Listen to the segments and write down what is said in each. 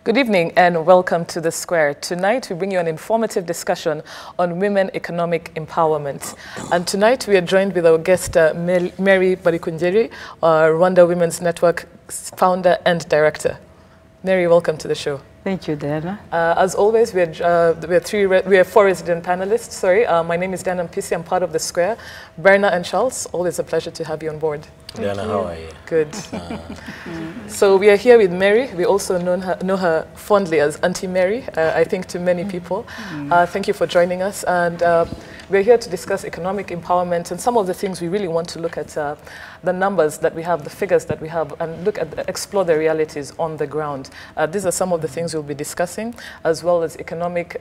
Good evening and welcome to The Square. Tonight we bring you an informative discussion on women economic empowerment. And tonight we are joined with our guest Mary Barikunjeri, Rwanda Women's Network founder and director. Mary, welcome to the show. Thank you, Diana. As always, we are four resident panelists. My name is Diana Mpisi. I'm part of The Square. Berna and Charles, always a pleasure to have you on board. Diana, how are you? Good. So we are here with Mary. We also know her fondly as Auntie Mary, I think to many people. Thank you for joining us. And we're here to discuss economic empowerment and some of the things we really want to look at, the numbers that we have, the figures that we have, and explore the realities on the ground. These are some of the things we'll be discussing, as well as economic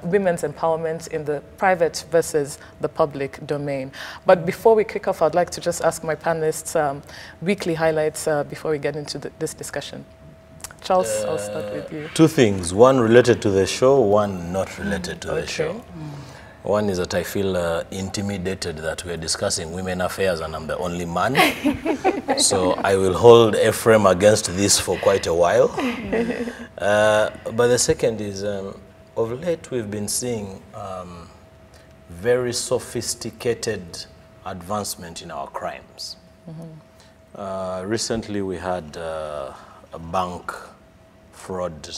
women's empowerment in the private versus the public domain. But before we kick off, I'd like to just ask my panelists weekly highlights before we get into this discussion. Charles, I'll start with you. Two things, one related to the show, one not related to the show. One is that I feel intimidated that we're discussing women affairs and I'm the only man. So I will hold Ephraim against this for quite a while. But the second is, of late we've been seeing very sophisticated advancement in our crimes. Recently we had a bank fraud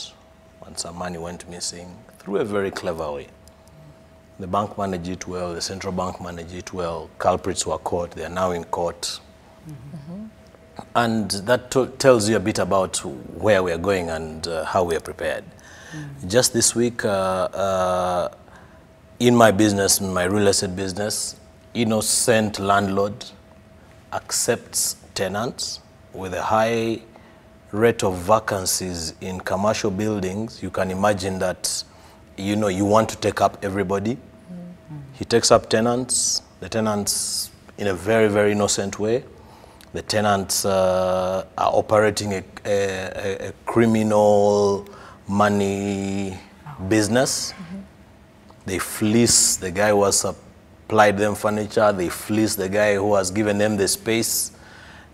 and some money went missing through a very clever way. The bank managed it well, the central bank managed it well, culprits were caught, they are now in court. And that tells you a bit about where we are going and how we are prepared. Just this week, in my business, in my real estate business, innocent landlord accepts tenants with a high rate of vacancies in commercial buildings. You can imagine that you want to take up everybody. He takes up tenants, the tenants in a very, very innocent way. The tenants are operating a criminal money business. They fleece the guy who has supplied them furniture. They fleece the guy who has given them the space.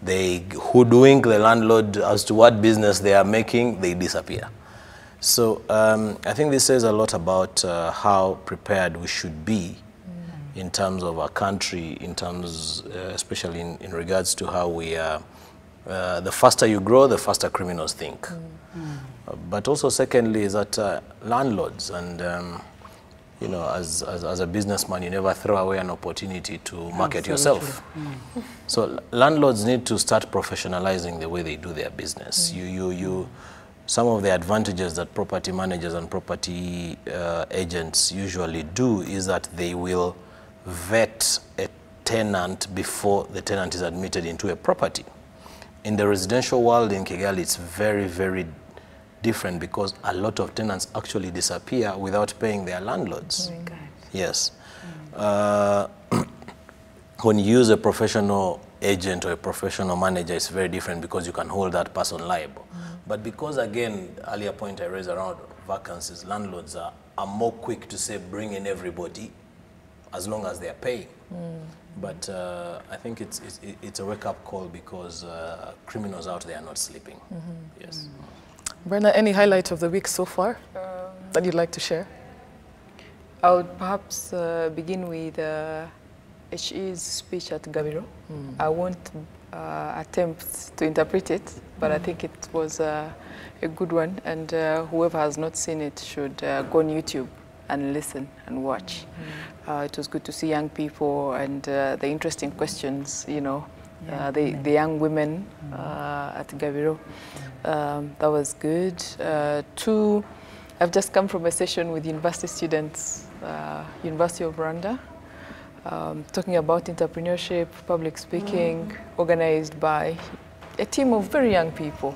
They hoodwink the landlord as to what business they are making. They disappear. So I think this says a lot about how prepared we should be in terms of our country, in terms, especially in regards to how we are. The faster you grow, the faster criminals think. But also, secondly, is that landlords and as a businessman, you never throw away an opportunity to market yourself. So landlords need to start professionalizing the way they do their business. Some of the advantages that property managers and property agents usually do is that they will vet a tenant before the tenant is admitted into a property. In the residential world in Kigali, it's very, very different because a lot of tenants actually disappear without paying their landlords. Yes. When you use a professional agent or a professional manager, it's very different because you can hold that person liable. But because, again, the earlier point I raised around vacancies, landlords are more quick to say bring in everybody as long as they are paying. But I think it's a wake-up call because criminals out there are not sleeping. Yes. Berna, any highlight of the week so far that you'd like to share? I would perhaps begin with HE's speech at Gabiro. I won't attempt to interpret it, but I think it was a good one, and whoever has not seen it should go on YouTube and listen and watch. It was good to see young people and the interesting questions, the young women at Gabiro. That was good. Two, I've just come from a session with university students, University of Rwanda, talking about entrepreneurship, public speaking, organized by a team of very young people,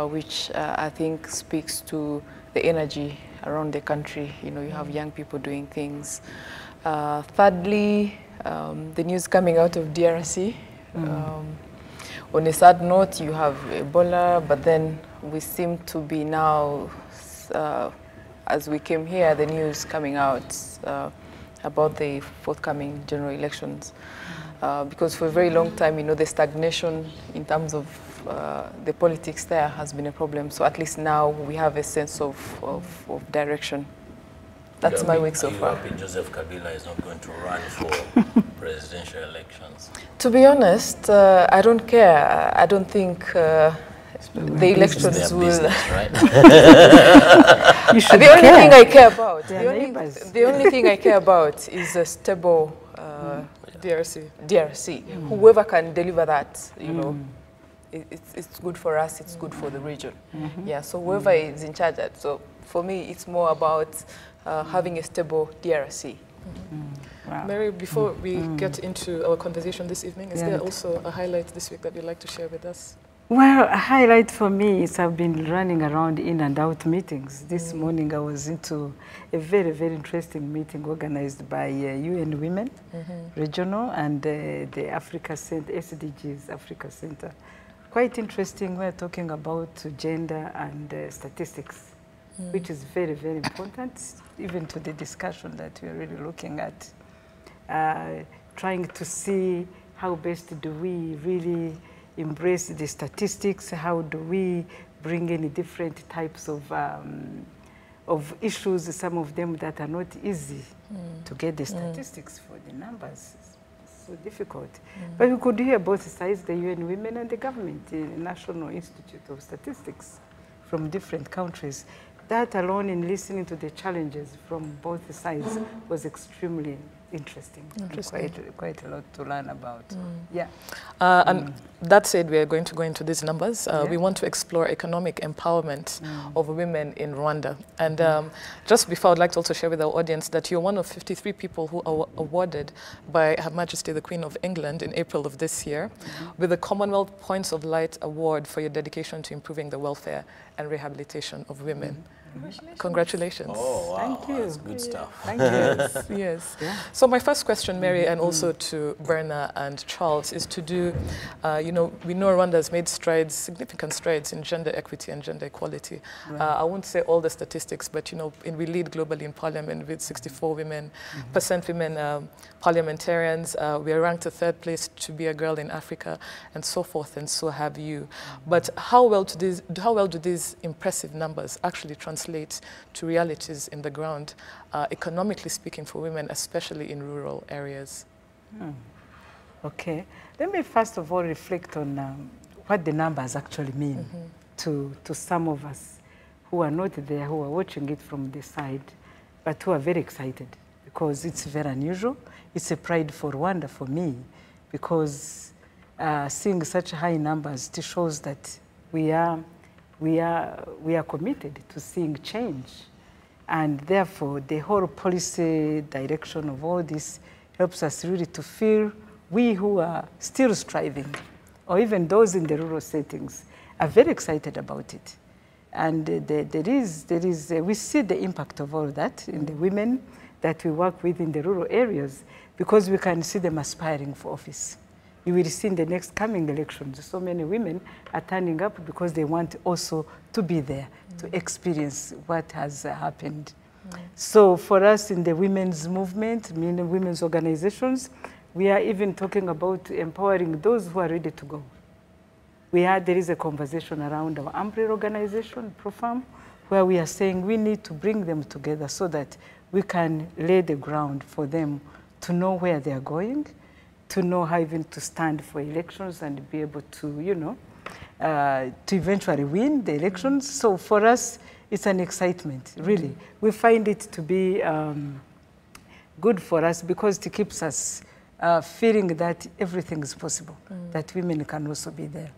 which I think speaks to the energy around the country. You have young people doing things. Thirdly, the news coming out of DRC. On a sad note, you have Ebola, but then we seem to be now, as we came here, the news coming out about the forthcoming general elections. because for a very long time, you know, the stagnation in terms of the politics there has been a problem. So at least now we have a sense of direction. That's my week so far. Are you happy Joseph Kabila is not going to run for presidential elections? To be honest, I don't care. I don't think the elections will... Business, right? The only thing I care about, the only thing I care about is a stable DRC. Whoever can deliver that, you know, it's good for us, it's good for the region. Yeah, so whoever is in charge, so for me, it's more about having a stable DRC. Wow. Mary, before we get into our conversation this evening, is there also a highlight this week that you'd like to share with us? Well, a highlight for me is I've been running around in and out meetings. This morning I was into a very, very interesting meeting organized by UN Women Regional and the Africa Center, SDGs Africa Center. Quite interesting. We're talking about gender and statistics, which is very, very important, even to the discussion that we're really looking at, trying to see how best do we really embrace the statistics, how do we bring in different types of issues, some of them that are not easy to get the statistics for the numbers. It's so difficult. But we could hear both sides, the UN Women and the government, the National Institute of Statistics from different countries. That alone, in listening to the challenges from both sides, was extremely interesting. Quite a lot to learn about. Yeah. And that said, we are going to go into these numbers. We want to explore economic empowerment of women in Rwanda. And just before, I'd like to also share with our audience that you're one of 53 people who are awarded by Her Majesty the Queen of England in April of this year with the Commonwealth Points of Light Award for your dedication to improving the welfare and rehabilitation of women. Congratulations. Oh, wow. Thank you. That's good stuff. Thank you. Yes. So my first question, Mary, and also to Berna and Charles, is to do, you know, we know Rwanda has made strides, significant strides in gender equity and gender equality. I won't say all the statistics, but, you know, we lead globally in parliament with 64% women parliamentarians. We are ranked the 3rd place to be a girl in Africa, and so forth, and so have you. But how well do these impressive numbers actually translate to realities in the ground, economically speaking, for women, especially in rural areas? Okay. Let me first of all reflect on what the numbers actually mean to some of us who are not there, who are watching it from the side, but who are very excited because it's very unusual. It's a pride for Rwanda, for me, because seeing such high numbers, it shows that we are committed to seeing change. And therefore, the whole policy direction of all this helps us really to feel we who are still striving, or even those in the rural settings, are very excited about it. And we see the impact of all that in the women that we work with in the rural areas, because we can see them aspiring for office. You will see in the next coming elections, so many women are turning up because they want also to be there, to experience what has happened. So for us in the women's movement, women's organizations, we are even talking about empowering those who are ready to go. There is a conversation around our umbrella organization, ProFarm, where we are saying we need to bring them together so that we can lay the ground for them to know where they are going, to know how even to stand for elections and be able to, you know, to eventually win the elections. So for us, it's an excitement, really. We find it to be good for us because it keeps us feeling that everything is possible, that women can also be there.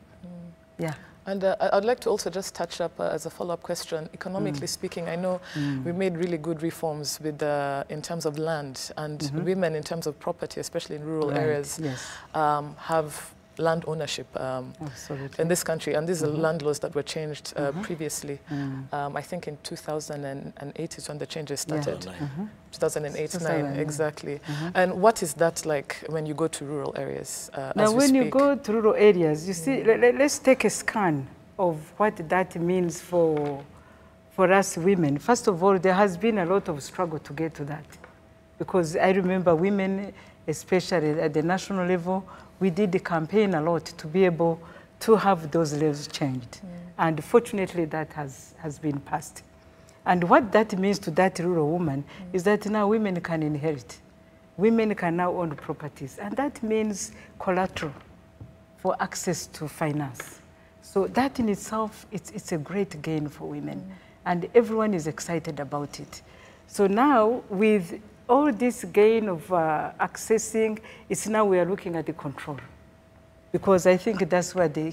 Yeah. And I'd like to also just touch up as a follow-up question, economically speaking, I know we made really good reforms with in terms of land, and women in terms of property, especially in rural areas, have land ownership in this country. And these are land laws that were changed previously. I think in 2008 is when the changes started. 2008-9, exactly. And what is that like when you go to rural areas? Now, when you go to rural areas, you see, let's take a scan of what that means for us women. First of all, there has been a lot of struggle to get to that. Because I remember women especially at the national level. We did the campaign a lot to be able to have those laws changed. And fortunately, that has been passed. And what that means to that rural woman is that now women can inherit. Women can now own properties. And that means collateral for access to finance. So that in itself, it's a great gain for women. And everyone is excited about it. So now, with all this gain of accessing, it's now we are looking at the control. Because I think that's where the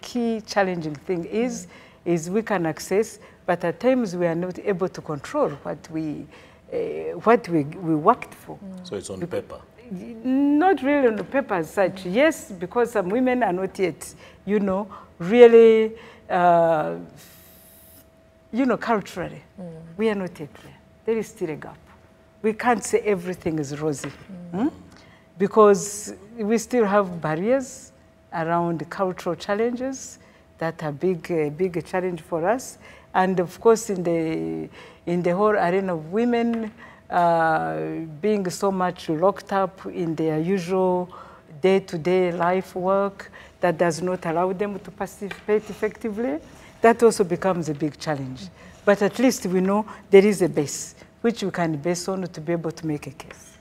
key challenging thing is we can access, but at times we are not able to control what we worked for. So it's on paper? Not really on the paper as such. Yes, because some women are not yet, really, culturally, we are not yet there. There is still a gap. We can't say everything is rosy, because we still have barriers around cultural challenges that are big challenge for us. And of course, in the whole arena of women being so much locked up in their usual day-to-day life work that does not allow them to participate effectively, that also becomes a big challenge. But at least we know there is a base which we can base on to be able to make a case.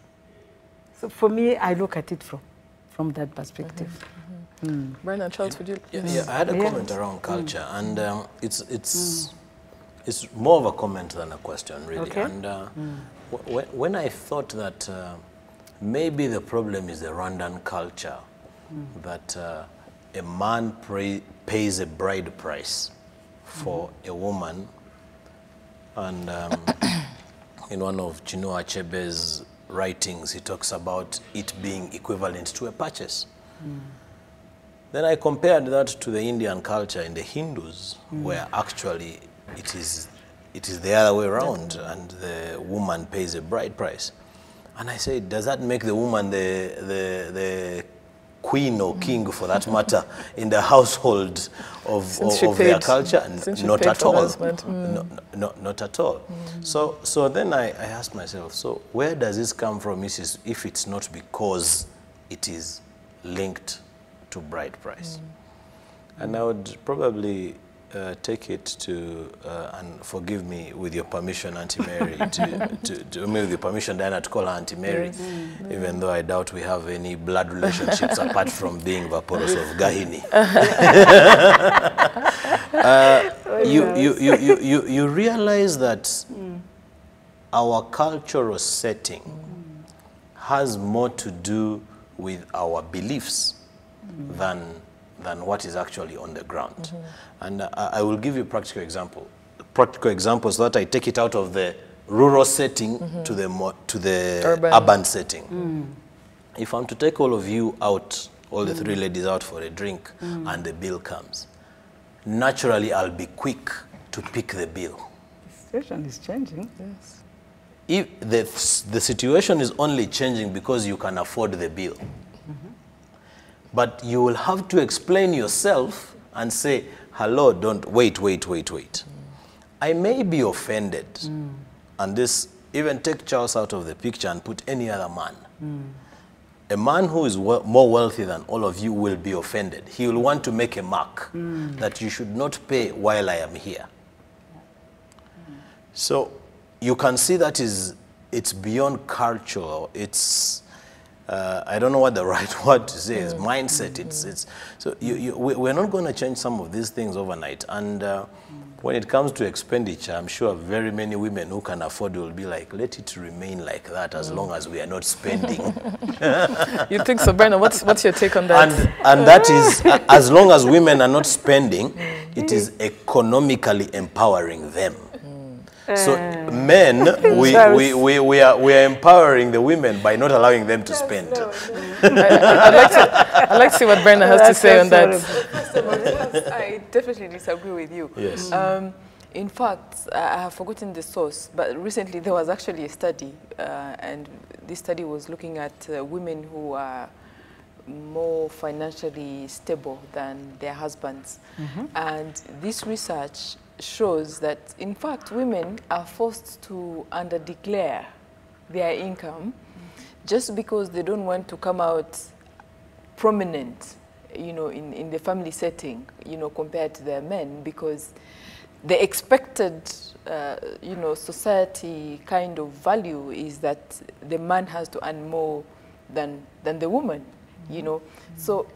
So for me, I look at it from that perspective. Brian and Charles, would you? Yeah, I had a comment around culture, and it's more of a comment than a question, really. Okay. And when I thought that maybe the problem is the Rwandan culture, that a man pays a bride price for a woman, and in one of Chinua Achebe's writings, he talks about it being equivalent to a purchase. Then I compared that to the Indian culture in the Hindus, where actually it is the other way around, and the woman pays a bride price. And I said, does that make the woman the queen or king, for that matter, in the household of their culture? Not at all. Not at all. So then I asked myself, so where does this come from if it's not because it is linked to bride price? And I would probably take it to, and forgive me with your permission, Auntie Mary, with your permission, Diana, to call her Auntie Mary, even though I doubt we have any blood relationships apart from being Vaporos of Gahini. You realize that our cultural setting has more to do with our beliefs than what is actually on the ground. And I will give you a practical example so that I take it out of the rural setting to the urban setting. If I'm to take all of you out, all the three ladies out for a drink, and the bill comes, naturally I'll be quick to pick the bill. The situation is changing. Yes. If the situation is only changing because you can afford the bill. But you will have to explain yourself and say, hello, don't, wait. I may be offended. And this, even take Charles out of the picture and put any other man. A man who is more wealthy than all of you will be offended. He will want to make a mark that you should not pay while I am here. So you can see that it's beyond cultural. It's I don't know what the right word to say is, mindset. So we're not going to change some of these things overnight. And when it comes to expenditure, I'm sure very many women who can afford will be like, let it remain like that as long as we are not spending. You think so, Brenna? What's your take on that? And that is, as long as women are not spending, it is economically empowering them. So men, we are empowering the women by not allowing them to spend. I'd like to see what Brenna has to say on that. First of all, I definitely disagree with you. Yes. In fact, I have forgotten the source, but recently there was actually a study, and this study was looking at women who are more financially stable than their husbands. And this research shows that, in fact, women are forced to underdeclare their income just because they don't want to come out prominent, you know, in the family setting, you know, compared to their men, because the expected, you know, society kind of value is that the man has to earn more than the woman, you know. So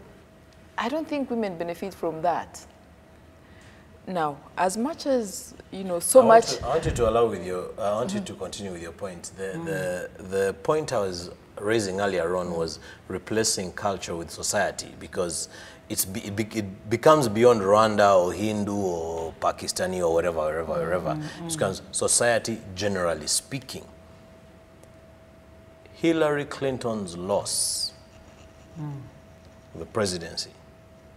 I don't think women benefit from that. Now, as much as, you know, I want you to allow with your, I want you to continue with your point. The point I was raising earlier on was replacing culture with society, because it becomes beyond Rwanda or Hindu or Pakistani or wherever. It becomes society generally speaking. Hillary Clinton's loss, the presidency,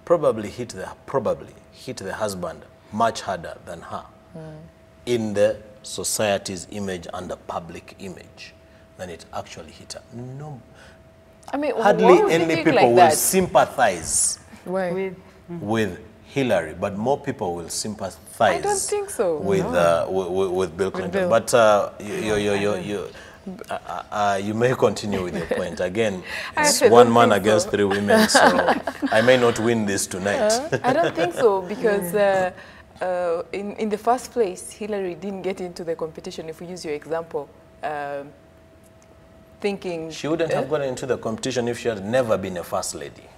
probably hit the husband much harder than her in the society's image and the public image than it actually hit her. No, I mean, hardly any people will sympathize with Hillary, but more people will sympathize. I don't think so. With Bill Clinton. But you may continue with your point. Again, it's one man against 3 women, so I may not win this tonight. I don't think so, because in the first place, Hillary didn't get into the competition, if we use your example, thinking... She wouldn't have gotten into the competition if she had never been a first lady.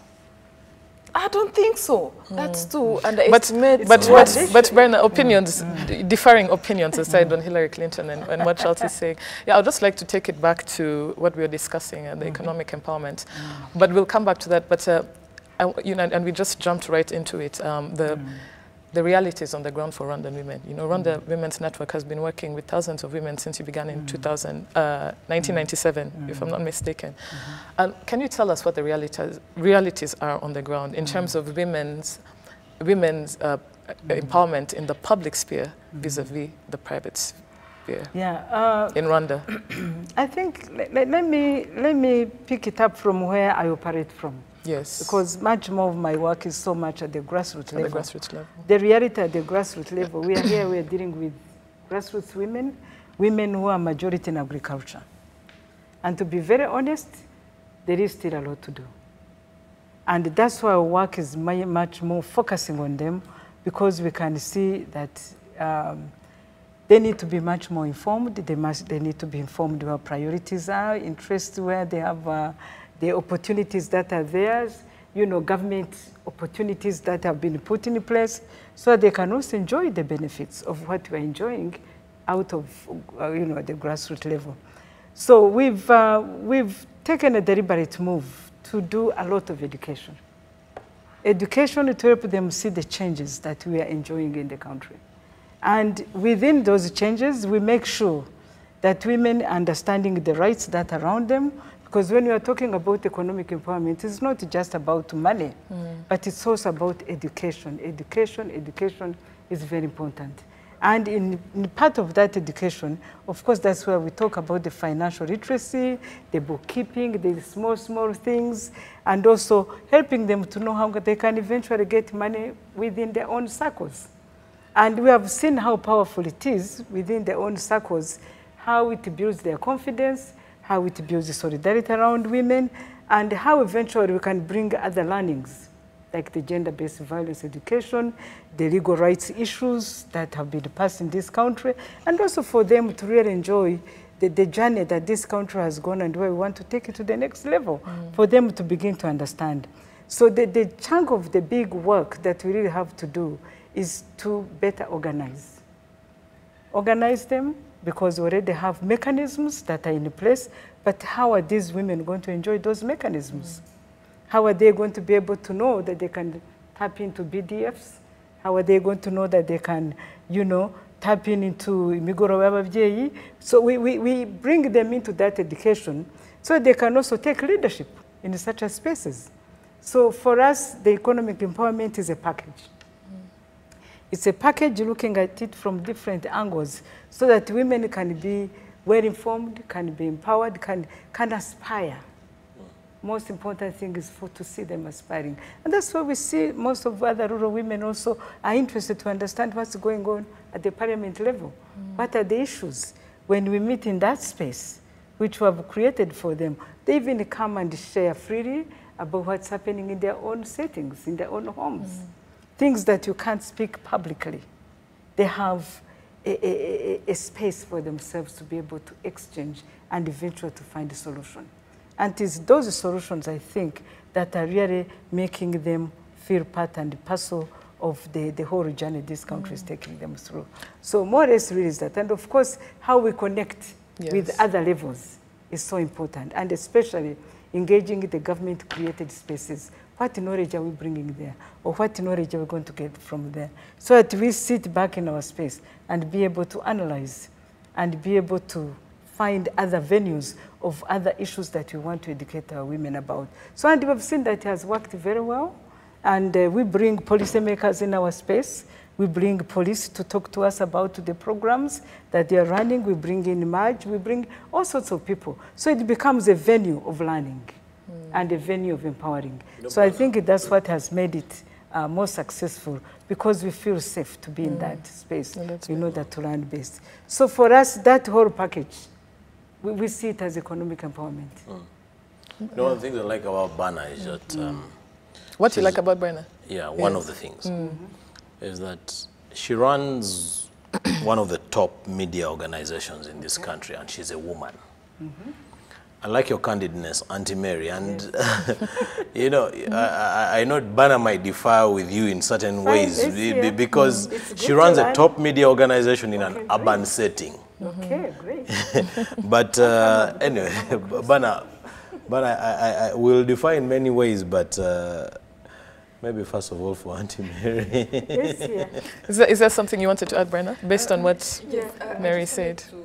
I don't think so. That's too underestimated. But Brenna, opinions, differing opinions aside on Hillary Clinton and what Charles is saying. Yeah, I'd just like to take it back to what we were discussing, the economic empowerment. But we'll come back to that. But you know, and we just jumped right into it. The realities on the ground for Rwandan women. You know, Rwanda Women's Network has been working with thousands of women since you began in 1997, if I'm not mistaken. And can you tell us what the realities are on the ground in terms of women's empowerment in the public sphere vis-a-vis the private sphere in Rwanda? I think, let me pick it up from where I operate from. Yes. Because much more of my work is so much at the grassroots level. At the grassroots level. The reality at the grassroots level, we are here, we are dealing with grassroots women who are majority in agriculture. And to be very honest, there is still a lot to do. And that's why our work is much more focusing on them, because we can see that they need to be much more informed. They need to be informed where priorities are, interests where they have the opportunities that are theirs, you know, government opportunities that have been put in place, so they can also enjoy the benefits of what we're enjoying out of, you know, the grassroots level. So we've taken a deliberate move to do a lot of education. Education to help them see the changes that we are enjoying in the country. And within those changes, we make sure that women are understanding the rights that are around them. Because when we are talking about economic empowerment, it's not just about money, but it's also about education. Education is very important. And in part of that education, of course, that's where we talk about the financial literacy, the bookkeeping, the small things, and also helping them to know how they can eventually get money within their own circles. And we have seen how powerful it is within their own circles, how it builds their confidence, how it builds the solidarity around women, and how eventually we can bring other learnings, like the gender-based violence education, the legal rights issues that have been passed in this country, and also for them to really enjoy the journey that this country has gone and where we want to take it to the next level, for them to begin to understand. So the chunk of the big work that we really have to do is to better organize. Organize them, because we already have mechanisms that are in place, but how are these women going to enjoy those mechanisms? How are they going to be able to know that they can tap into BDFs? How are they going to know that they can, you know, tap into imigoro w'ababyeyi? So we bring them into that education so they can also take leadership in such spaces. So for us, the economic empowerment is a package. It's a package looking at it from different angles so that women can be well-informed, can be empowered, can aspire. Most important thing is to see them aspiring. And that's why we see most of other rural women also are interested to understand what's going on at the parliament level. What are the issues? When we meet in that space, which we have created for them. They even come and share freely about what's happening in their own settings, in their own homes. Things that you can't speak publicly. They have a space for themselves to be able to exchange and eventually to find a solution. And it's those solutions, I think, that are really making them feel part and parcel of the whole journey this country is taking them through. So more or less really is that. And of course, how we connect with other levels is so important, and especially engaging the government-created spaces. What knowledge are we bringing there? Or what knowledge are we going to get from there? So that we sit back in our space and be able to analyze and be able to find other venues of other issues that we want to educate our women about. So, and we've seen that it has worked very well. And we bring policymakers in our space. We bring police to talk to us about the programs that they are running. We bring in Marge. We bring all sorts of people. So it becomes a venue of learning and a venue of empowering. So I think that's what has made it more successful, because we feel safe to be in that space in order to learn best. So for us, that whole package, we see it as economic empowerment. You know, one of the things I like about Bana is that... what do you like about Brenna? Yeah, one of the things is that she runs one of the top media organizations in this country, and she's a woman. I like your candidness, Auntie Mary, and you know, I know Bana might differ with you in certain ways because she runs a top media organization in an urban setting. Okay, great. But anyway, Bana, I will differ in many ways, but maybe first of all for Auntie Mary. Is there something you wanted to add, Brenna, based on what Mary said? To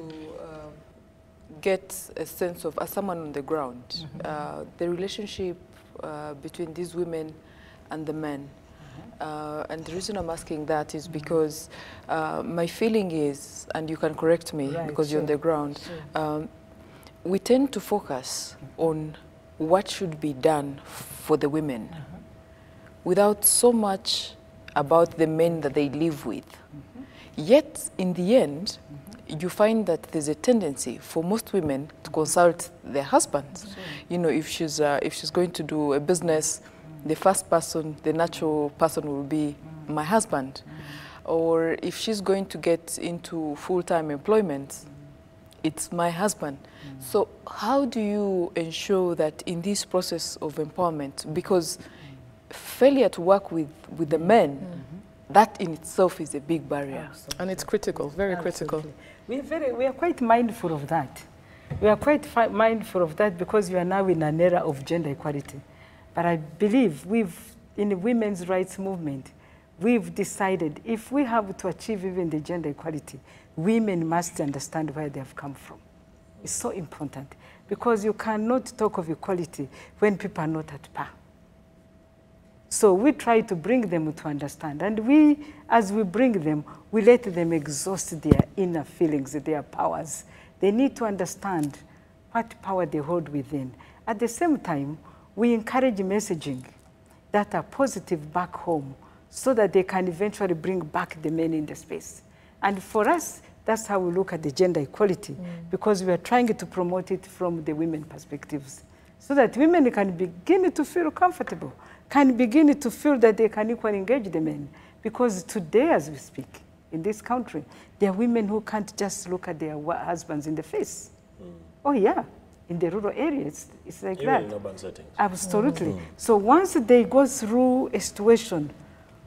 get a sense of, as someone on the ground, the relationship between these women and the men. And the reason I'm asking that is because my feeling is, and you can correct me because you're on the ground, we tend to focus on what should be done for the women without so much about the men that they live with. Yet, in the end, you find that there's a tendency for most women to consult their husbands. You know, if she's going to do a business, the first person, the natural person will be my husband. Or if she's going to get into full-time employment, it's my husband. So how do you ensure that in this process of empowerment, because failure to work with the men, that in itself is a big barrier. And it's critical, very critical. We are quite mindful of that. We are quite mindful of that because we are now in an era of gender equality. But I believe in the women's rights movement, we've decided if we have to achieve even the gender equality, women must understand where they have come from. It's so important because you cannot talk of equality when people are not at par. So we try to bring them to understand. And as we bring them, we let them exhaust their inner feelings, their powers. They need to understand what power they hold within. At the same time, we encourage messaging that are positive back home so that they can eventually bring back the men in the space. And for us, that's how we look at the gender equality, because we are trying to promote it from the women perspectives so that women can begin to feel comfortable, can begin to feel that they can equally engage the men. Because today, as we speak, in this country, there are women who can't just look at their husbands in the face. Oh, yeah. In the rural areas, it's like that. Even in urban settings. Absolutely. So once they go through a situation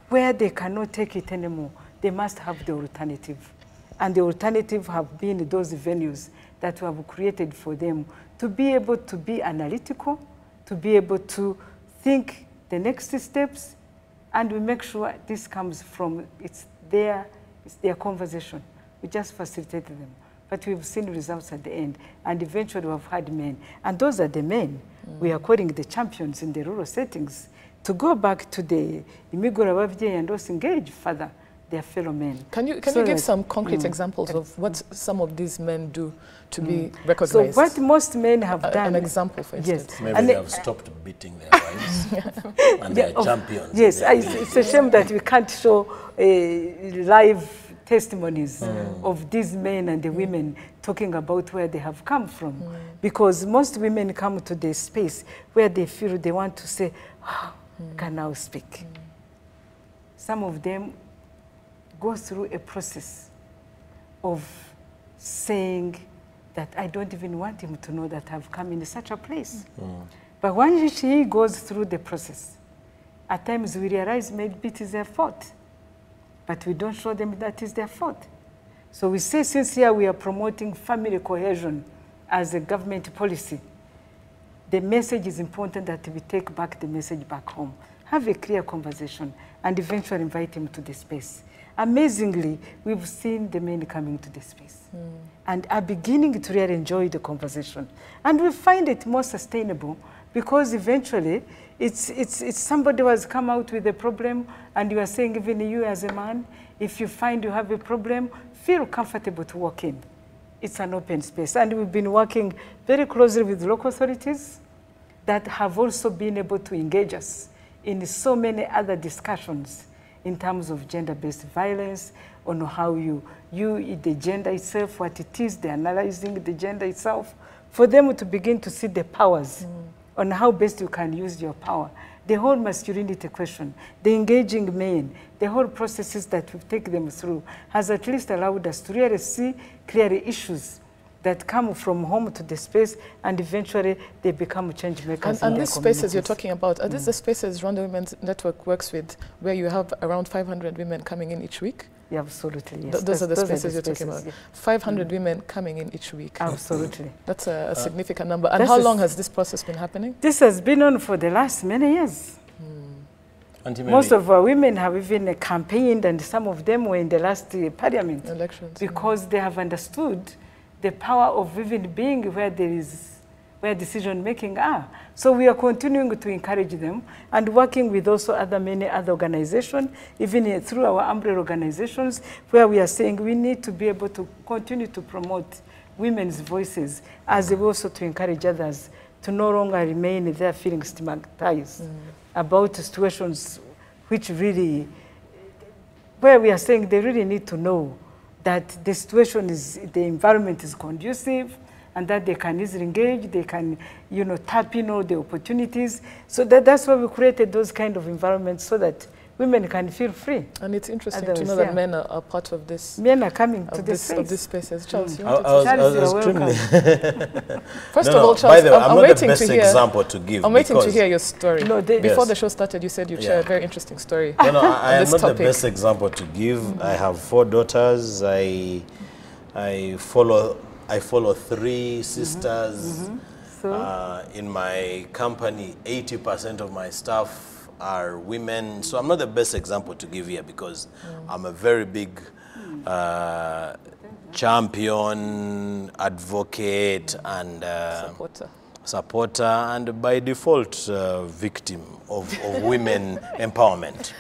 where they cannot take it anymore, they must have the alternative. And the alternative have been those venues that we have created for them to be able to be analytical, to be able to think the next steps, and we make sure this comes from, it's their conversation. We just facilitate them. But we've seen results at the end, and eventually we've had men. And those are the men we are calling the champions in the rural settings to go back to the Imigura Babye and also engage further their fellow men. Can you give some concrete examples of what some of these men do to be recognized? So what most men have done... An example, for instance. Yes. Maybe they have stopped beating their wives and they are champions. Yes, it's a shame that we can't show live testimonies of these men and the women talking about where they have come from. Because most women come to the space where they feel they want to say, oh, I can now speak. Some of them go through a process of saying that I don't even want him to know that I've come in such a place. But when he goes through the process, at times we realize maybe it is their fault, but we don't show them that is their fault. So we say, since here we are promoting family cohesion as a government policy, the message is important that we take back the message back home, have a clear conversation, and eventually invite him to the space. Amazingly, we've seen the men coming to the space and are beginning to really enjoy the conversation. And we find it more sustainable because eventually it's somebody who has come out with a problem, and you are saying, even you as a man, if you find you have a problem, feel comfortable to walk in. It's an open space. And we've been working very closely with local authorities that have also been able to engage us in so many other discussions in terms of gender-based violence, on how the gender itself, what it is, they're analyzing the gender itself, for them to begin to see the powers on how best you can use your power. The whole masculinity question, the engaging men, the whole processes that we take them through has at least allowed us to really see clearly issues that come from home to the space, and eventually they become change makers. And these spaces you're talking about, are these the spaces Rwanda Women's Network works with, where you have around 500 women coming in each week? Yeah, absolutely, yes. Those are the spaces you're talking about. Yeah. 500 women coming in each week. Absolutely. That's a significant number. And how long has this process been happening? This has been on for the last many years. Most of our women have even campaigned, and some of them were in the last parliament Elections. because they have understood the power of even being where where decision making are. So we are continuing to encourage them and working with also many other organizations, even through our umbrella organizations, where we are saying we need to be able to continue to promote women's voices, as also to encourage others to no longer remain there feeling stigmatized about situations which really, where we are saying they really need to know that the situation is, the environment is conducive, and that they can easily engage, they can, tap in all the opportunities. So that's why we created those kind of environments, so that women can feel free. And it's interesting to know that men are part of this. Men are coming to this space. Of these spaces. Charles, you I was extremely... First of all, Charles, by the way, I'm not waiting the best to hear, example to give. I'm waiting to hear your story. No, before the show started, you said you'd share a very interesting story. No, I am not the best example to give. I have 4 daughters. I follow 3 sisters. So? In my company, 80% of my staff are women. So I'm not the best example to give here, because I'm a very big champion, advocate, and supporter, and by default victim of women empowerment.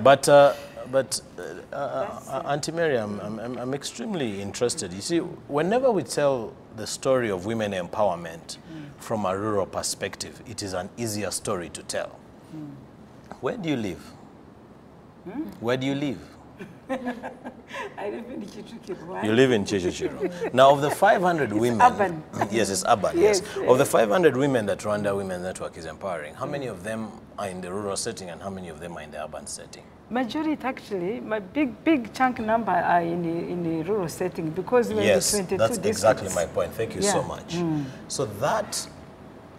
But Auntie Mary, I'm extremely interested. You see, whenever we tell the story of women empowerment from a rural perspective, it is an easier story to tell. Where do you live? Where do you live? I live in Chichukiro. You live in Chichukiro. Now, of the 500 women... urban. Yes, it's urban, yes. Of the 500 women that Rwanda Women's Network is empowering, how many of them are in the rural setting and how many of them are in the urban setting? Majority, actually, my big chunk number are in the rural setting, because we're in the 22 that's districts. Exactly my point. Thank you so much. So that,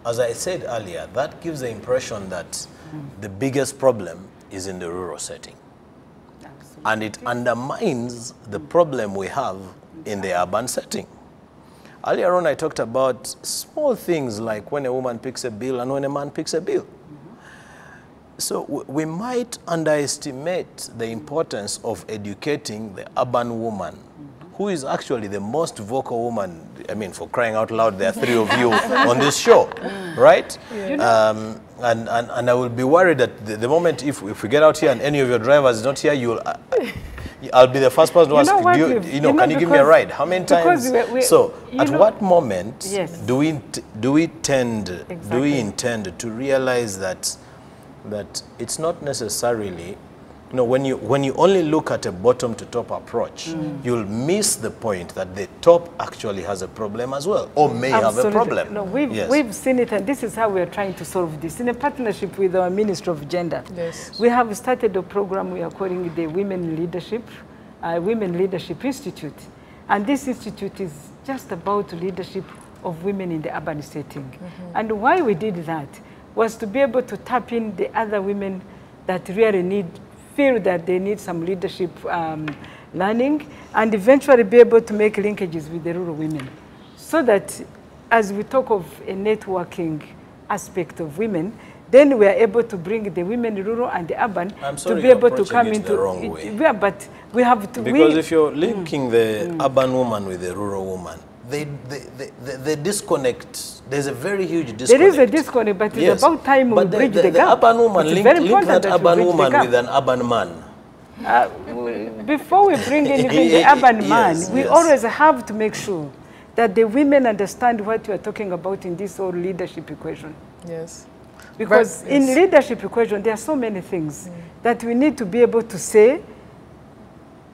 as I said earlier, that gives the impression that the biggest problem is in the rural setting. Absolutely. And it undermines the problem we have in the urban setting. Earlier on, I talked about small things like when a woman picks a bill and when a man picks a bill. So we might underestimate the importance of educating the urban woman, who is actually the most vocal woman. I mean, for crying out loud, there are 3 of you on this show, right? Yeah. And I will be worried that the moment if we get out here and any of your drivers is not here, I'll be the first person to ask, can you give me a ride? How many times? At what moment do we intend to realize that it's not necessarily You know, when you only look at a bottom to top approach, you'll miss the point that the top actually has a problem as well, or may have a problem. No, we've seen it, and this is how we're trying to solve this. In a partnership with our Ministry of Gender, we have started a program we are calling the Women Leadership Institute. And this institute is just about leadership of women in the urban setting. And why we did that was to be able to tap in the other women that really feel that they need some leadership learning, and eventually be able to make linkages with the rural women. So that as we talk of a networking aspect of women, then we are able to bring the women rural and the urban to be able to come into the wrong way. Yeah, but we have to. Because if you're linking the urban woman with the rural woman, the disconnect, there's a very huge disconnect. There is a disconnect, but it's about time we bridge the gap. The urban woman, link that urban woman with an urban man. Before we bring anything the urban man, we always have to make sure that the women understand what we are talking about in this whole leadership equation. Yes. Because in leadership equation, there are so many things that we need to be able to say,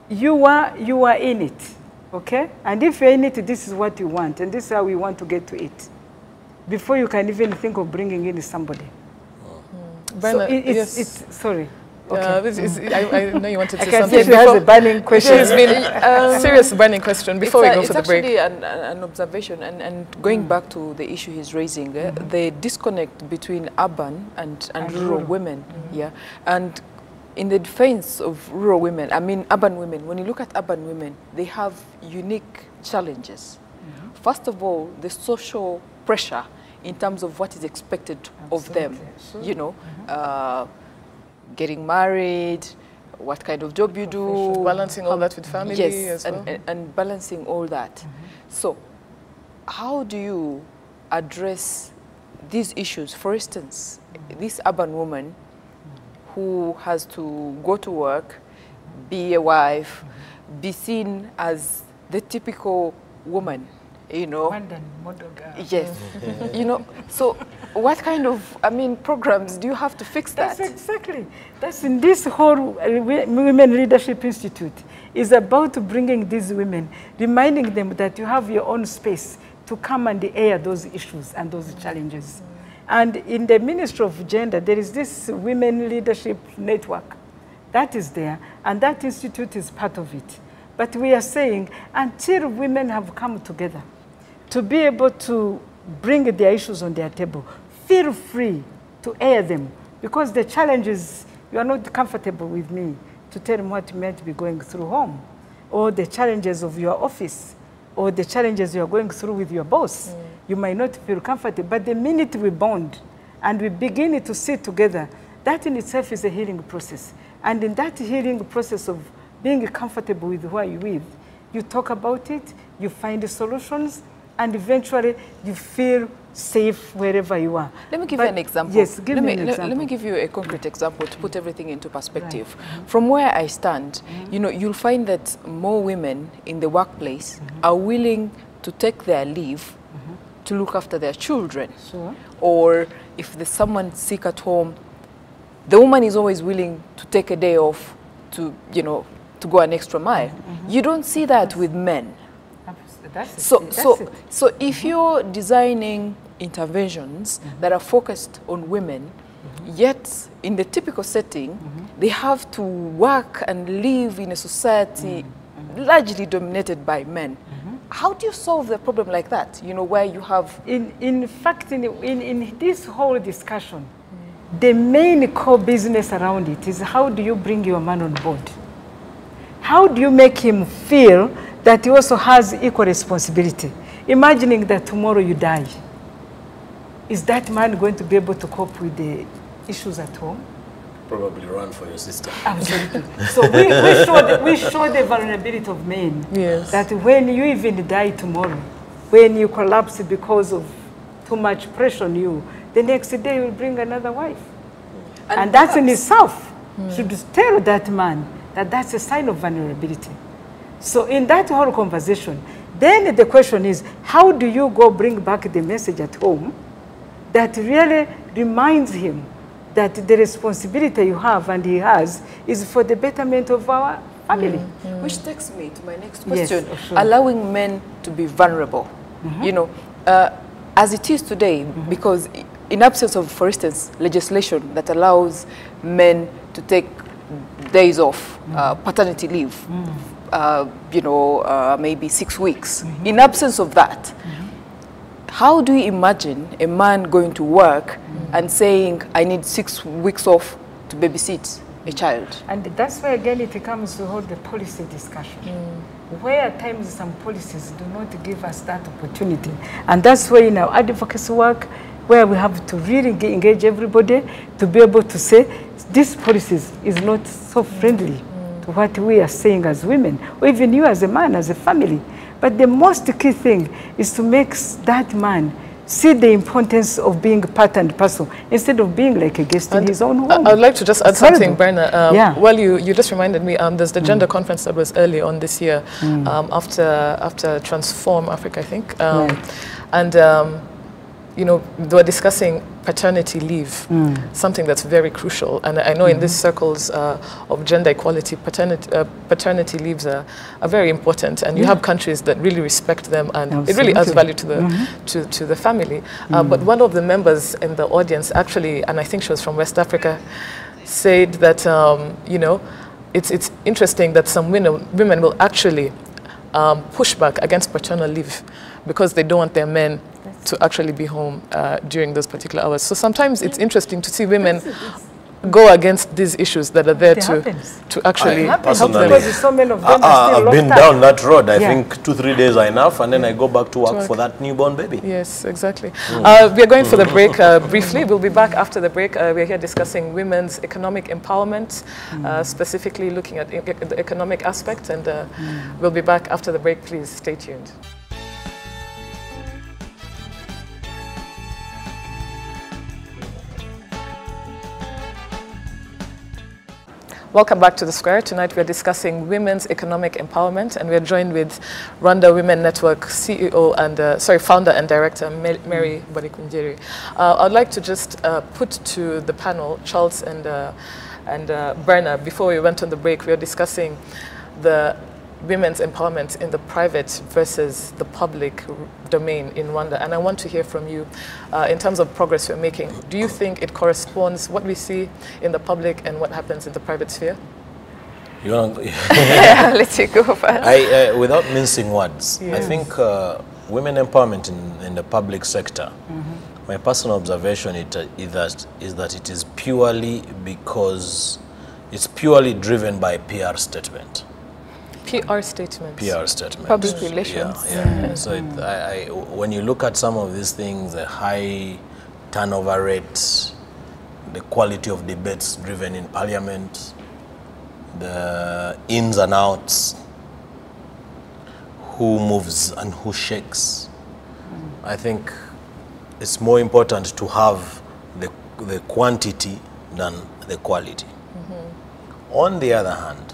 you are in it, okay? And if you're in it, this is what you want, and this is how we want to get to it, before you can even think of bringing in somebody. So it's sorry. Okay. I know you wanted to say I something. she has a burning question. It's been a serious burning question before we go for the break. It's actually an observation, and going back to the issue he's raising, the disconnect between urban and rural women. Yeah, and in the defense of rural women, I mean urban women, when you look at urban women, they have unique challenges. First of all, the social pressure in terms of what is expected of them, you know, getting married, what kind of job you do. Balancing all that with family as well. And balancing all that. So how do you address these issues? For instance, this urban woman who has to go to work, be a wife, be seen as the typical woman, you know. Yes. You know, so what kind of, programs do you have to fix that? That's exactly. That's in this whole Women Leadership Institute is about bringing these women, reminding them that you have your own space to come and air those issues and those challenges. And in the Ministry of Gender, there is this Women Leadership Network that is there, and that institute is part of it. But we are saying, until women have come together to be able to bring their issues on their table, feel free to air them, because the challenge is you are not comfortable with me to tell them what you might be going through home, or the challenges of your office, or the challenges you are going through with your boss. You might not feel comfortable, but the minute we bond and we begin to sit together, that in itself is a healing process. And in that healing process of being comfortable with who you're with, you talk about it, you find the solutions, and eventually you feel safe wherever you are. Let me give you an example. Yes, give me an example. Let me give you a concrete example to put everything into perspective. Right. From where I stand, you know, you'll find that more women in the workplace are willing to take their leave to look after their children. Sure. Or if there's someone sick at home, the woman is always willing to take a day off to, you know, to go an extra mile. You don't see that with men. So if you're designing interventions that are focused on women, yet in the typical setting, they have to work and live in a society largely dominated by men. How do you solve the problem like that, you know, where you have... In fact, in this whole discussion, the main core business around it is how do you bring your man on board? How do you make him feel that he also has equal responsibility? Imagining that tomorrow you die. Is that man going to be able to cope with the issues at home? Probably run for your sister. Absolutely. So we show the vulnerability of men. Yes. That when you even die tomorrow, when you collapse because of too much pressure on you, the next day you will bring another wife. And that in itself should tell that man that that's a sign of vulnerability. So in that whole conversation, then the question is, how do you go bring back the message at home that really reminds him that the responsibility you have and he has is for the betterment of our family. Which takes me to my next question. Yes, sure. Allowing men to be vulnerable. You know, as it is today, because in absence of, for instance, legislation that allows men to take days off, paternity leave, you know, maybe 6 weeks. In absence of that, how do you imagine a man going to work and saying, I need 6 weeks off to babysit a child? And that's why, again, it comes to hold the policy discussion, where at times some policies do not give us that opportunity. And that's why in our advocacy work, where we have to really engage everybody to be able to say, this policies is not so friendly to what we are saying as women, or even you as a man, as a family. But the most key thing is to make that man see the importance of being part and parcel instead of being like a guest in his own home. I'd like to just add something, Berna. Yeah. Well, you just reminded me, there's the gender conference that was early on this year, after Transform Africa, I think. And, you know, they were discussing paternity leave, something that's very crucial. And I know in these circles of gender equality, paternity leaves are very important. And you have countries that really respect them, and it really adds value to the to the family. But one of the members in the audience actually, and I think she was from West Africa, said that you know, it's interesting that some women will actually push back against paternal leave because they don't want their men to actually be home during those particular hours. So sometimes it's interesting to see women go against these issues that are there to actually help them. Because so many of them I've been down that road. I think 2-3 days are enough, and then I go back to work for that newborn baby. Yes, exactly. We are going for the break briefly. We'll be back after the break. We're here discussing women's economic empowerment, specifically looking at the economic aspect, and we'll be back after the break. Please stay tuned. Welcome back to The Square. Tonight we're discussing women's economic empowerment, and we're joined with Rwanda Women Network CEO and, founder and director, Mary Barikunjeri. I'd like to just put to the panel, Charles and Berna, before we went on the break, we were discussing the women's empowerment in the private versus the public domain in Rwanda. And I want to hear from you in terms of progress we're making. Do you think it corresponds what we see in the public and what happens in the private sphere? You want to Let you go first. without mincing words, Yes. I think women empowerment in the public sector, my personal observation is that it is purely because it's purely driven by PR statement. PR statements. PR statement. Public relations. Yeah. So when you look at some of these things, the high turnover rate, the quality of debates driven in parliament, the ins and outs, who moves and who shakes, I think it's more important to have the quantity than the quality. On the other hand,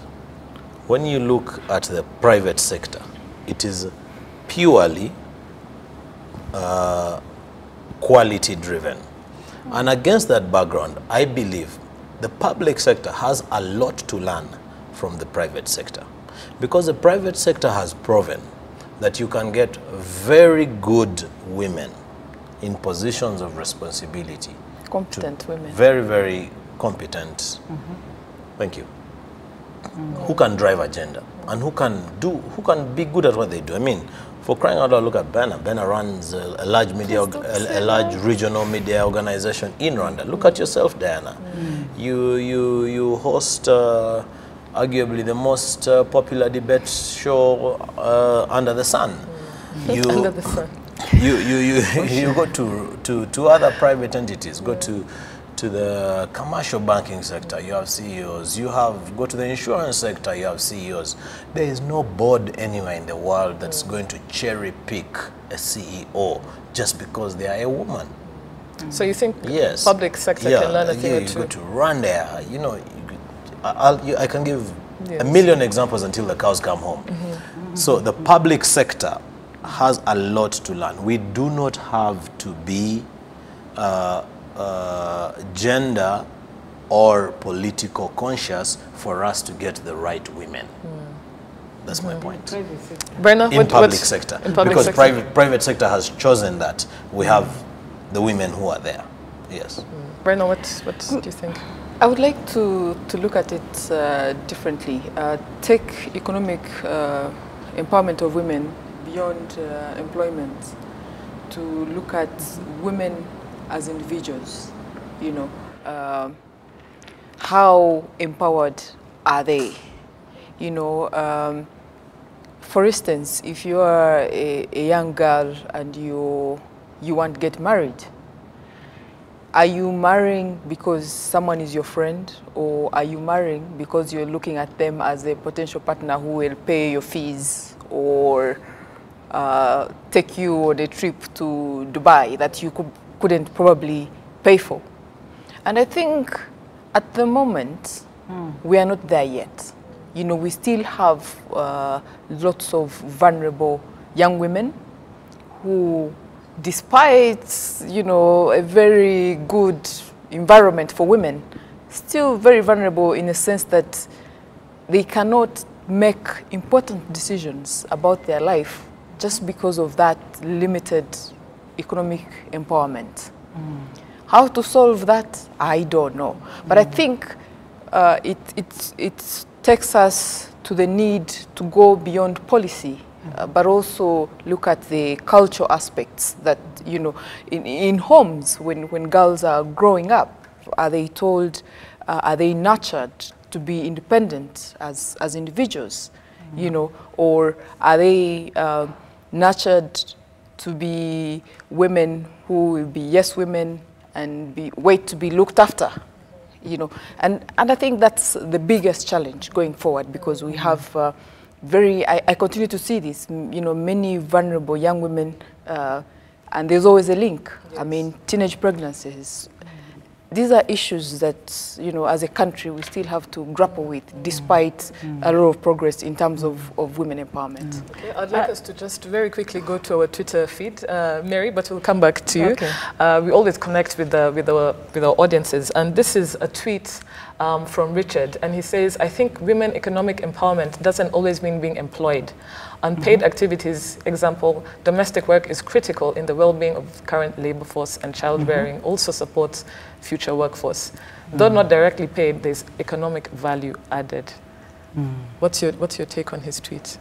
when you look at the private sector, it is purely quality driven. And against that background, I believe the public sector has a lot to learn from the private sector, because the private sector has proven that you can get very good women in positions of responsibility. Competent women. Very, very competent. Thank you. Who can drive agenda and who can be good at what they do. I mean, for crying out loud, look at Berna. Berna runs a large media, a large regional media organization in Rwanda. Look at yourself, Diana. You host arguably the most popular debate show under the sun. Under the sun. You go to other private entities, go to the commercial banking sector, you have CEOs. Go to the insurance sector, you have CEOs. There is no board anywhere in the world that's going to cherry pick a CEO just because they are a woman. So you think Yes. public sector can learn a thing or You two? go to Rwanda, you know, I can give a million examples until the cows come home. So the public sector has a lot to learn. We do not have to be gender or political conscious for us to get the right women. That's my point. Brenna, In public sector. In public because sector. private sector has chosen that we have the women who are there. Yes. Brenna, what do you think? I would like to look at it differently. Take economic empowerment of women beyond employment to look at women as individuals. You know, how empowered are they? You know, for instance, if you are a young girl and you want to get married, are you marrying because someone is your friend, or are you marrying because you're looking at them as a potential partner who will pay your fees or take you on a trip to Dubai that you couldn't probably pay for? And I think at the moment, we are not there yet. You know, we still have lots of vulnerable young women who, despite, you know, a very good environment for women, still very vulnerable in the sense that they cannot make important decisions about their life just because of that limited economic empowerment. How to solve that, I don't know. But I think it takes us to the need to go beyond policy, but also look at the cultural aspects that, you know, in homes, when girls are growing up, are they told, are they nurtured to be independent as individuals, you know, or are they nurtured to be women who will be yes women and wait to be looked after? You know, and I think that's the biggest challenge going forward, because we have I continue to see this, you know, many vulnerable young women, and there's always a link. Yes. I mean, teenage pregnancies. These are issues that, you know, as a country, we still have to grapple with, despite a lot of progress in terms of women empowerment. Okay, I'd like us to just very quickly go to our Twitter feed, Mary, but we'll come back to you. Okay. We always connect with our audiences, and this is a tweet from Richard, and he says, I think women economic empowerment doesn't always mean being employed. Unpaid activities, example, domestic work is critical in the well-being of current labor force, and childbearing also supports future workforce. Though not directly paid, there's economic value added. What's your take on his tweet?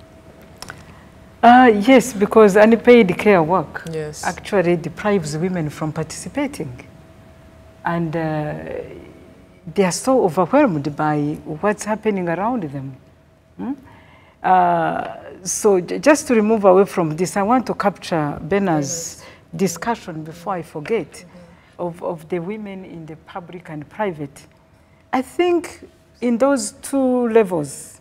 Yes, because unpaid care work actually deprives women from participating. And they are so overwhelmed by what's happening around them. So just to remove away from this, I want to capture Benna's discussion before I forget of the women in the public and private. I think in those two levels,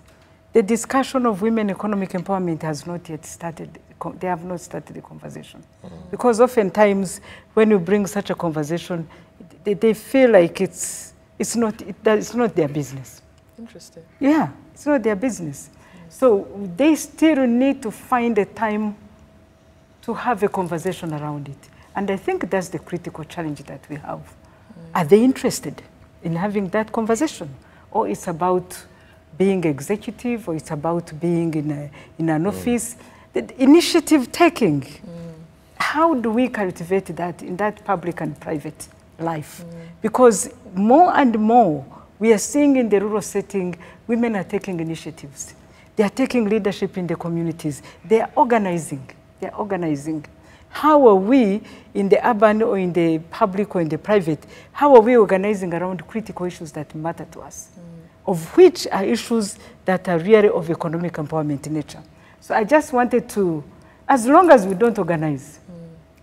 the discussion of women economic empowerment has not yet started. They have not started the conversation. Because oftentimes when you bring such a conversation, they feel like it's not their business. Interesting. Yeah, it's not their business. So they still need to find a time to have a conversation around it. And I think that's the critical challenge that we have. Are they interested in having that conversation? Or it's about being executive, or it's about being in an office? The initiative taking, how do we cultivate that in that public and private life? Because more and more, we are seeing in the rural setting, women are taking initiatives. They are taking leadership in the communities. They are organizing. They are organizing. How are we in the urban or in the public or in the private, how are we organizing around critical issues that matter to us? Of which are issues that are really of economic empowerment in nature. So I just wanted to, as long as we don't organize,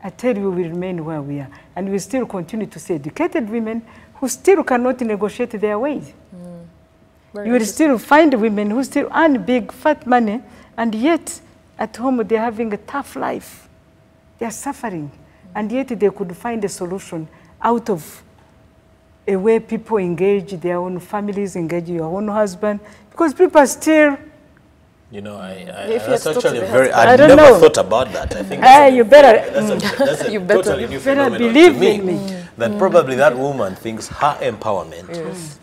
I tell you, we will remain where we are. And we still continue to see educated women who still cannot negotiate their ways. You will still find women who still earn big, fat money, and yet at home they're having a tough life. They're suffering, and yet they could find a solution out of a way people engage their own families, engage your own husband, because people are still... You know, that's actually very... I never thought about that. I think you better... that's a you totally new better phenomenon believe to me. in me. that probably that woman thinks her empowerment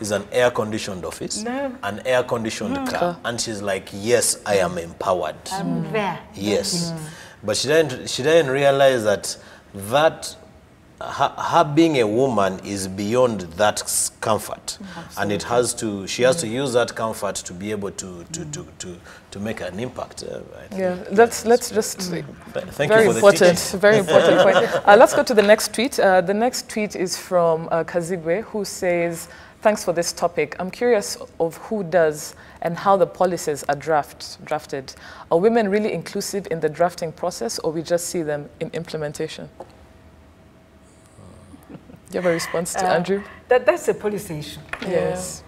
is an air-conditioned office, an air-conditioned car, and she's like, yes, I am empowered. I'm there. Yes. But she didn't realize that her being a woman is beyond that comfort. And it has to, she has to use that comfort to be able to make an impact. Let's just, Thank very you for important, the teaching. very important point. Let's go to the next tweet. The next tweet is from Kazibwe, who says, thanks for this topic. I'm curious of who does and how the policies are drafted. Are women really inclusive in the drafting process, or we just see them in implementation? Do you have a response to Andrew? That's a policy issue. Yes.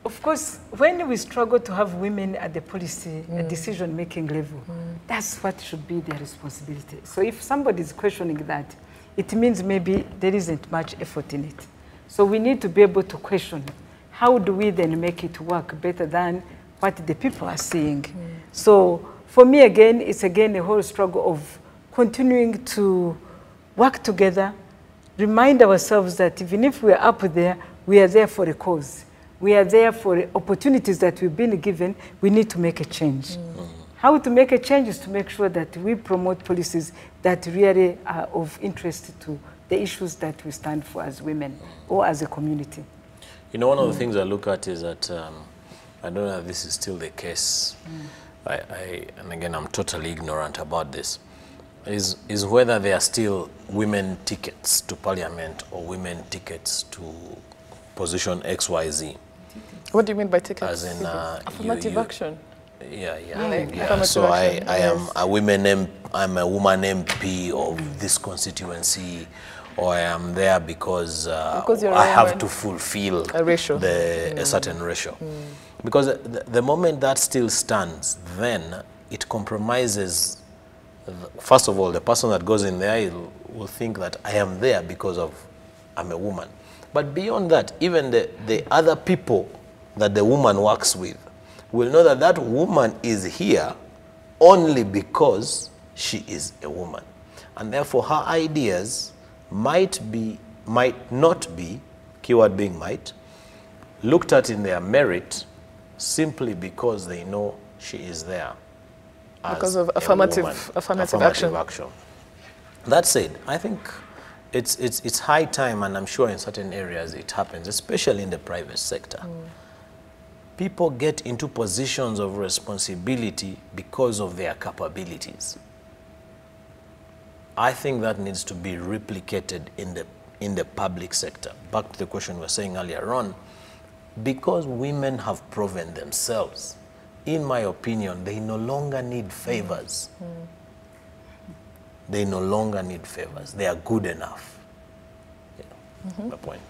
Of course, when we struggle to have women at the policy decision-making level, that's what should be their responsibility. So if somebody is questioning that, it means maybe there isn't much effort in it. So we need to be able to question, how do we then make it work better than what the people are seeing? So for me, again, it's again a whole struggle of continuing to work together, remind ourselves that even if we're up there, we are there for a cause. We are there for opportunities that we've been given. We need to make a change. How to make a change is to make sure that we promote policies that really are of interest to the issues that we stand for as women or as a community. You know, one of the things I look at is that, I don't know if this is still the case, and again, I'm totally ignorant about this, is whether there are still women tickets to parliament or women tickets to position XYZ. What do you mean by tickets? As in, Affirmative action. Yeah. So I am a I'm a woman MP of this constituency, or I am there because I have to fulfill a ratio, a certain ratio. Because the moment that still stands, then it compromises. First of all, the person that goes in there will think that I am there because I'm a woman. But beyond that, even the other people that the woman works with will know that that woman is here only because she is a woman. And therefore, her ideas might not be, keyword being might, looked at in their merit simply because they know she is there. Because of affirmative action. That said, I think it's high time, and I'm sure in certain areas it happens, especially in the private sector. People get into positions of responsibility because of their capabilities. I think that needs to be replicated in the public sector. Back to the question we were saying earlier on, because women have proven themselves, in my opinion, they no longer need favors. They no longer need favors. They are good enough. My point.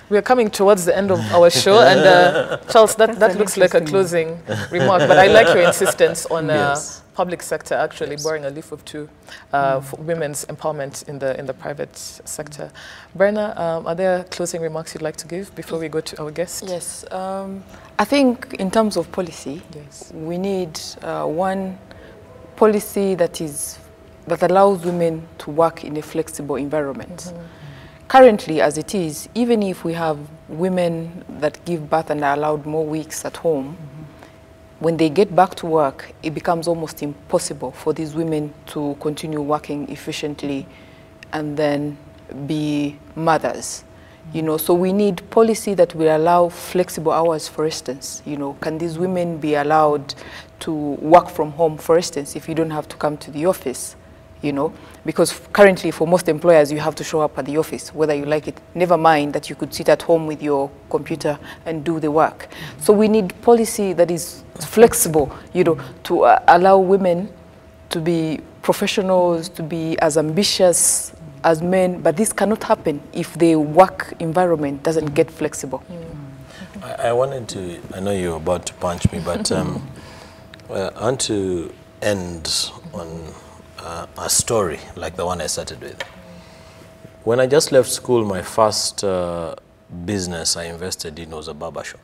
We are coming towards the end of our show, and Charles, that looks like a closing remark, but I like your insistence on public sector actually borrowing a leaf of two for women's empowerment in the private sector. Brenna, are there closing remarks you'd like to give before we go to our guest? Yes, I think in terms of policy, we need one policy that allows women to work in a flexible environment. Currently, as it is, even if we have women that give birth and are allowed more weeks at home, when they get back to work, it becomes almost impossible for these women to continue working efficiently and then be mothers. You know, so we need policy that will allow flexible hours, for instance. You know, can these women be allowed to work from home, for instance, if you don't have to come to the office? You know, because currently for most employers, you have to show up at the office, whether you like it. Never mind that you could sit at home with your computer and do the work. So we need policy that is flexible, you know, to allow women to be professionals, to be as ambitious as men. But this cannot happen if the work environment doesn't get flexible. I wanted to, I know you're about to punch me, but I want to end on a story like the one I started with. When I just left school, my first business I invested in was a barber shop.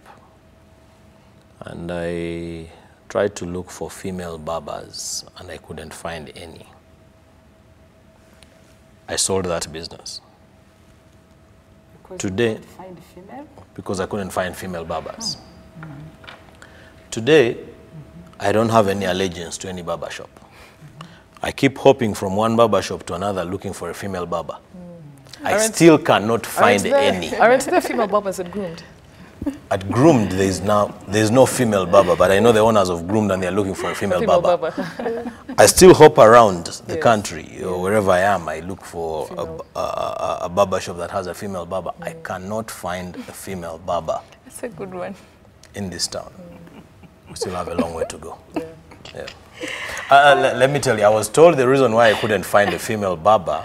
And I tried to look for female barbers, and I couldn't find any. I sold that business. Today, find female? because I couldn't find female barbers. Today, I don't have any allegiance to any barber shop. I keep hopping from one barber shop to another looking for a female barber. I still cannot find any. Aren't there female barbers at Groomed? At Groomed, there's no female barber, but I know the owners of Groomed and they're looking for a female barber. I still hop around the country or wherever I am. I look for a barber shop that has a female barber. I cannot find a female barber. That's a good one. In this town. We still have a long way to go. Let me tell you, I was told the reason why I couldn't find a female barber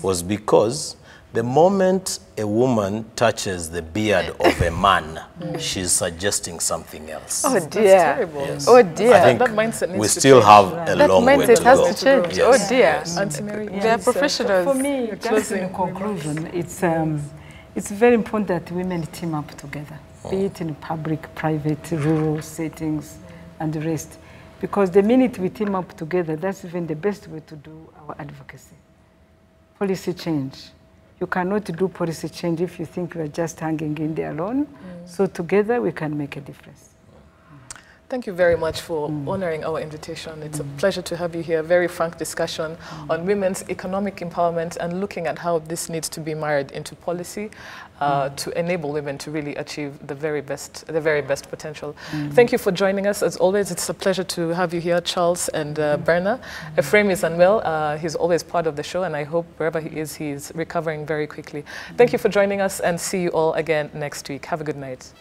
was because the moment a woman touches the beard of a man, she's suggesting something else. Oh dear. That's terrible. Yes. Oh dear. I think that mindset needs we to still change. have a That long way to mindset has go. to change. Yes. Oh dear. Yes. Auntie Mary, They are professionals. For me, just in conclusion, it's very important that women team up together, be it in public, private, rural settings, and the rest. Because the minute we team up together, that's even the best way to do our advocacy. Policy change. You cannot do policy change if you think you are just hanging in there alone. So together we can make a difference. thank you very much for honoring our invitation. It's a pleasure to have you here. Very frank discussion on women's economic empowerment and looking at how this needs to be married into policy to enable women to really achieve the very best potential. Thank you for joining us. As always, it's a pleasure to have you here, Charles and Berna. Ephraim is unwell. He's always part of the show, and I hope wherever he is, he's recovering very quickly. Thank you for joining us, and see you all again next week. Have a good night.